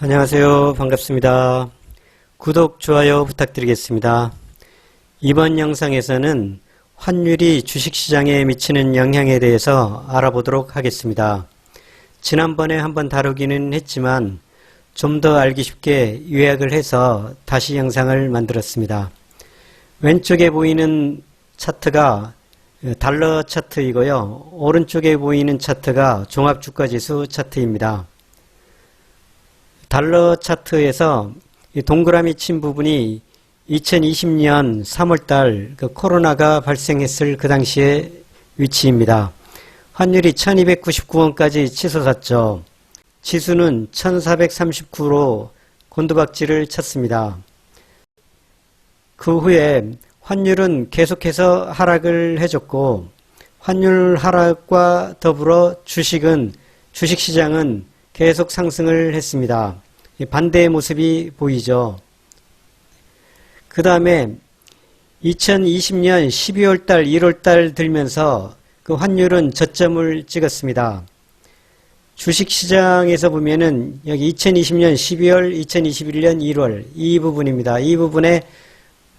안녕하세요. 반갑습니다. 구독, 좋아요 부탁드리겠습니다. 이번 영상에서는 환율이 주식시장에 미치는 영향에 대해서 알아보도록 하겠습니다. 지난번에 한번 다루기는 했지만 좀 더 알기 쉽게 요약을 해서 다시 영상을 만들었습니다. 왼쪽에 보이는 차트가 달러 차트이고요. 오른쪽에 보이는 차트가 종합주가지수 차트입니다. 달러 차트에서 동그라미 친 부분이 2020년 3월달 코로나가 발생했을 그 당시의 위치입니다. 환율이 1299원까지 치솟았죠. 지수는 1439로 곤두박질을 쳤습니다. 그 후에 환율은 계속해서 하락을 해줬고, 환율 하락과 더불어 주식시장은 계속 상승을 했습니다. 반대의 모습이 보이죠. 그 다음에 2020년 12월달, 1월달 들면서 그 환율은 저점을 찍었습니다. 주식시장에서 보면은 여기 2020년 12월, 2021년 1월 이 부분입니다. 이 부분에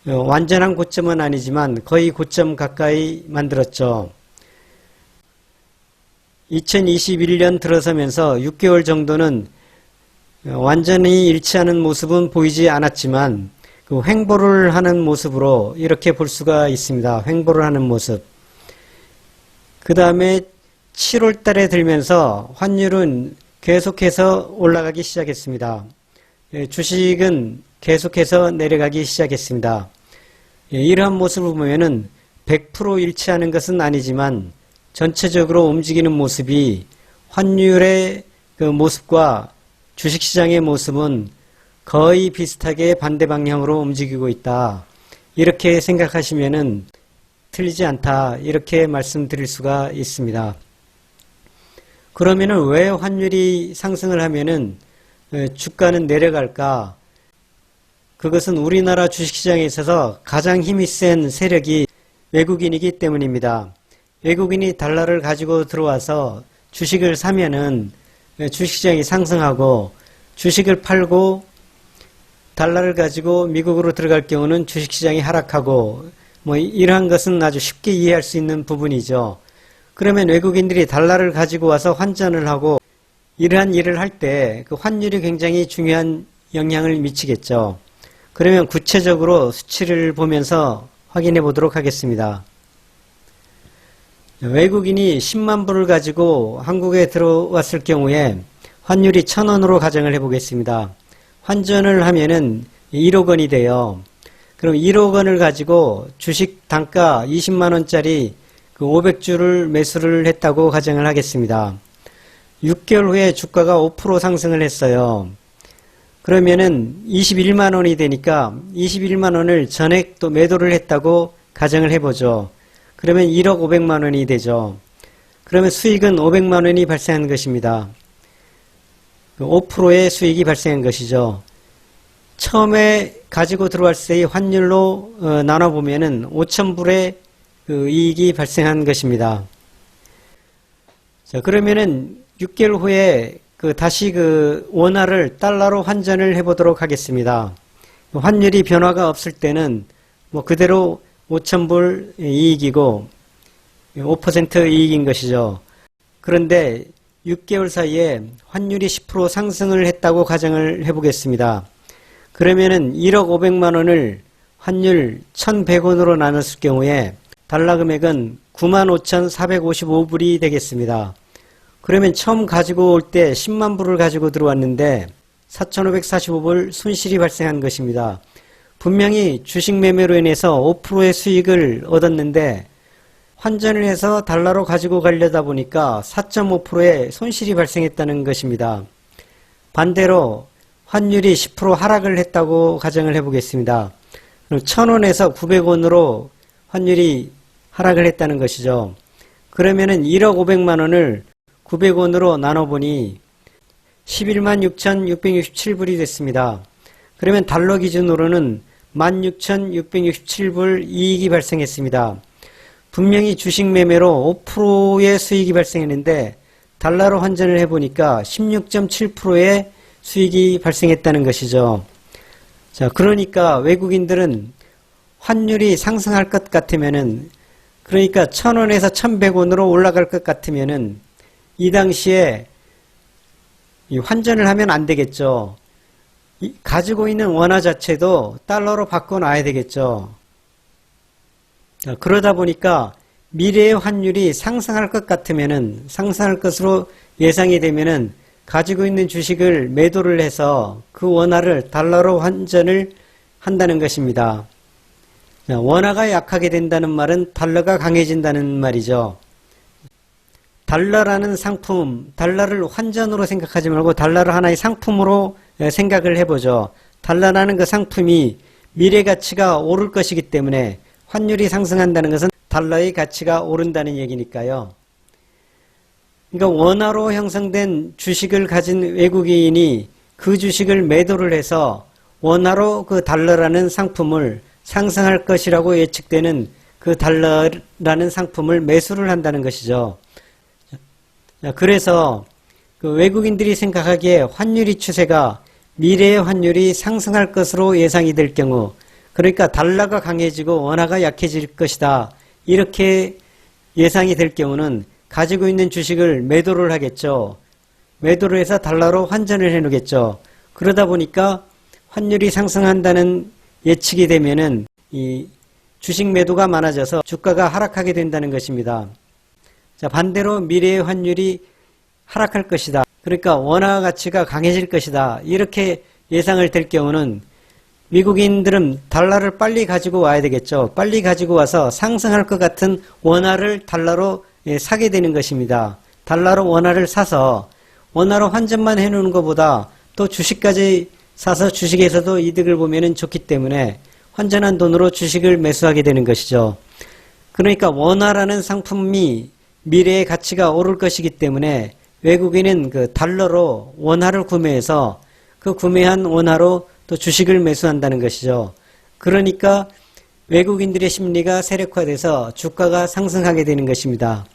완전한 고점은 아니지만 거의 고점 가까이 만들었죠. 2021년 들어서면서 6개월 정도는 완전히 일치하는 모습은 보이지 않았지만 그 횡보를 하는 모습으로 이렇게 볼 수가 있습니다. 횡보를 하는 모습. 그 다음에 7월 달에 들면서 환율은 계속해서 올라가기 시작했습니다. 주식은 계속해서 내려가기 시작했습니다. 이러한 모습을 보면은 100% 일치하는 것은 아니지만 전체적으로 움직이는 모습이 환율의 그 모습과 주식시장의 모습은 거의 비슷하게 반대 방향으로 움직이고 있다. 이렇게 생각하시면은 틀리지 않다. 이렇게 말씀드릴 수가 있습니다. 그러면은 왜 환율이 상승을 하면은 주가는 내려갈까? 그것은 우리나라 주식시장에 있어서 가장 힘이 센 세력이 외국인이기 때문입니다. 외국인이 달러를 가지고 들어와서 주식을 사면은 주식시장이 상승하고, 주식을 팔고 달러를 가지고 미국으로 들어갈 경우는 주식시장이 하락하고, 이러한 것은 아주 쉽게 이해할 수 있는 부분이죠. 그러면 외국인들이 달러를 가지고 와서 환전을 하고 이러한 일을 할 때 그 환율이 굉장히 중요한 영향을 미치겠죠. 그러면 구체적으로 수치를 보면서 확인해 보도록 하겠습니다. 외국인이 10만 불을 가지고 한국에 들어왔을 경우에 환율이 1,000원으로 가정을 해보겠습니다. 환전을 하면은 1억 원이 돼요. 그럼 1억 원을 가지고 주식 단가 20만 원짜리 그 500주를 매수를 했다고 가정을 하겠습니다. 6개월 후에 주가가 5% 상승을 했어요. 그러면은 21만 원이 되니까 21만 원을 전액 또 매도를 했다고 가정을 해보죠. 그러면 1억 500만 원이 되죠. 그러면 수익은 500만 원이 발생한 것입니다. 5%의 수익이 발생한 것이죠. 처음에 가지고 들어왔을 때의 환율로 나눠보면은 5,000불의 그 이익이 발생한 것입니다. 자, 그러면은 6개월 후에 다시 원화를 달러로 환전을 해보도록 하겠습니다. 환율이 변화가 없을 때는 그대로 5,000불 이익이고 5% 이익인 것이죠. 그런데 6개월 사이에 환율이 10% 상승을 했다고 가정을 해보겠습니다. 그러면은 1억 500만 원을 환율 1,100원으로 나눴을 경우에 달러 금액은 95,455불이 되겠습니다. 그러면 처음 가지고 올 때 10만 불을 가지고 들어왔는데 4,545불 손실이 발생한 것입니다. 분명히 주식 매매로 인해서 5%의 수익을 얻었는데 환전을 해서 달러로 가지고 가려다 보니까 4.5%의 손실이 발생했다는 것입니다. 반대로 환율이 10% 하락을 했다고 가정을 해보겠습니다. 1,000원에서 900원으로 환율이 하락을 했다는 것이죠. 그러면은 1억 500만 원을 900원으로 나눠보니 11만 6,667불이 됐습니다. 그러면 달러 기준으로는 16,667불 이익이 발생했습니다. 분명히 주식 매매로 5%의 수익이 발생했는데 달러로 환전을 해보니까 16.7%의 수익이 발생했다는 것이죠. 자, 그러니까 외국인들은 환율이 상승할 것 같으면은, 그러니까 1,000원에서 1,100원으로 올라갈 것 같으면은 이 당시에 이 환전을 하면 안 되겠죠. 가지고 있는 원화 자체도 달러로 바꿔놔야 되겠죠. 자, 그러다 보니까 미래의 환율이 상승할 것 같으면은, 상승할 것으로 예상이 되면은 가지고 있는 주식을 매도를 해서 그 원화를 달러로 환전을 한다는 것입니다. 자, 원화가 약하게 된다는 말은 달러가 강해진다는 말이죠. 달러라는 상품, 달러를 환전으로 생각하지 말고 달러를 하나의 상품으로 생각을 해보죠. 달러라는 그 상품이 미래 가치가 오를 것이기 때문에 환율이 상승한다는 것은 달러의 가치가 오른다는 얘기니까요. 그러니까 원화로 형성된 주식을 가진 외국인이 그 주식을 매도를 해서 원화로 그 달러라는 상품을 상승할 것이라고 예측되는 그 달러라는 상품을 매수를 한다는 것이죠. 그래서 그 외국인들이 생각하기에 환율의 추세가 미래의 환율이 상승할 것으로 예상이 될 경우, 그러니까 달러가 강해지고 원화가 약해질 것이다, 이렇게 예상이 될 경우는 가지고 있는 주식을 매도를 하겠죠. 매도를 해서 달러로 환전을 해놓겠죠. 그러다 보니까 환율이 상승한다는 예측이 되면은 이 주식 매도가 많아져서 주가가 하락하게 된다는 것입니다. 자, 반대로 미래의 환율이 하락할 것이다, 그러니까 원화 가치가 강해질 것이다, 이렇게 예상을 될 경우는 미국인들은 달러를 빨리 가지고 와야 되겠죠. 빨리 가지고 와서 상승할 것 같은 원화를 달러로 사게 되는 것입니다. 달러로 원화를 사서 원화로 환전만 해놓는 것보다 또 주식까지 사서 주식에서도 이득을 보면 좋기 때문에 환전한 돈으로 주식을 매수하게 되는 것이죠. 그러니까 원화라는 상품이 미래의 가치가 오를 것이기 때문에 외국인은 그 달러로 원화를 구매해서 그 구매한 원화로 또 주식을 매수한다는 것이죠. 그러니까 외국인들의 심리가 세력화돼서 주가가 상승하게 되는 것입니다.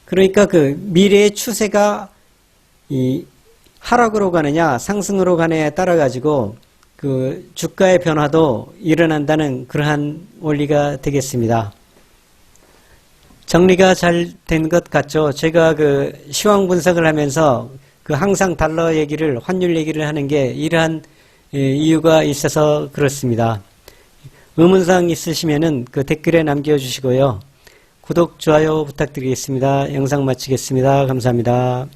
그러니까 그 미래의 추세가 이 하락으로 가느냐 상승으로 가느냐에 따라 가지고 그 주가의 변화도 일어난다는 그러한 원리가 되겠습니다. 정리가 잘 된 것 같죠? 제가 그 시황 분석을 하면서 그 항상 달러 얘기를, 환율 얘기를 하는 게 이러한 이유가 있어서 그렇습니다. 의문사항 있으시면은 그 댓글에 남겨주시고요. 구독, 좋아요 부탁드리겠습니다. 영상 마치겠습니다. 감사합니다.